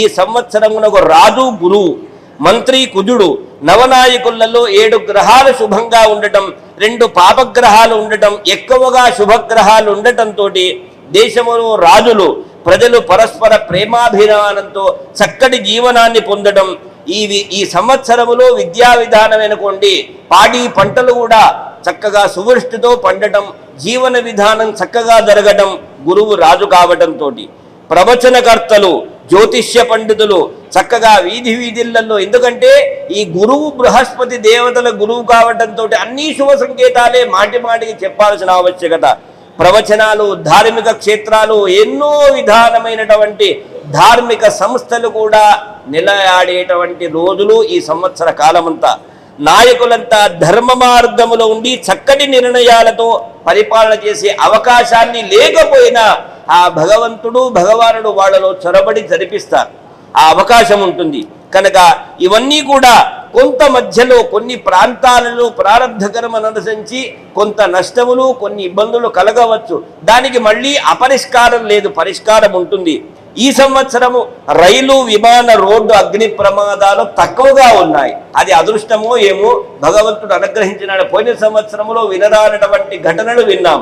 ఈ సంవత్సరమునకు రాజు గురువు, మంత్రి కుజుడు, నవనాయకులలో 7 గ్రహాలు శుభంగా ఉండటం, 2 పాపగ్రహాలు ఉండటం, ఎక్కువగా శుభగ్రహాలు ఉండటంతో దేశములో రాజులు ప్రజలు పరస్పర ప్రేమాభిమానంతో చక్కటి జీవనాన్ని పొందడం. ఈ సంవత్సరములో విద్యా విధానం అనుకోండి, పాడి పంటలు కూడా చక్కగా సువృష్టితో పండటం, జీవన విధానం చక్కగా జరగటం గురువు రాజు కావటంతో. ప్రవచనకర్తలు, జ్యోతిష్య పండితులు చక్కగా వీధులలో, ఎందుకంటే ఈ గురువు బృహస్పతి దేవతల గురువు కావటంతో అన్ని శుభ సంకేతాలే మాటి మాటికి చెప్పాల్సిన ఆవశ్యకత. ప్రవచనాలు, ధార్మిక క్షేత్రాలు, ఎన్నో విధానమైనటువంటి ధార్మిక సంస్థలు కూడా నిలయాడేటువంటి రోజులు ఈ సంవత్సర కాలమంతా. నాయకులంతా ధర్మ మార్గములో ఉండి చక్కటి నిర్ణయాలతో పరిపాలన చేసే అవకాశాన్ని లేకపోయినా ఆ భగవంతుడు భగవానుడు వాళ్ళలో చొరబడి జరిపిస్తారు, ఆ అవకాశం ఉంటుంది. కనుక ఇవన్నీ కూడా కొంత మధ్యలో కొన్ని ప్రాంతాలలో ప్రారంభకరమను అనుసరించి కొంత నష్టములు, కొన్ని ఇబ్బందులు కలగవచ్చు. దానికి మళ్ళీ అపరిష్కారం లేదు, పరిష్కారం ఉంటుంది. ఈ సంవత్సరము రైలు, విమాన, రోడ్డు అగ్ని ప్రమాదాలు తక్కువగా ఉన్నాయి. అది అదృష్టమో ఏమో, భగవంతుడు అనుగ్రహించినాడు. పోయిన సంవత్సరంలో వినరానటువంటి ఘటనలు విన్నాం.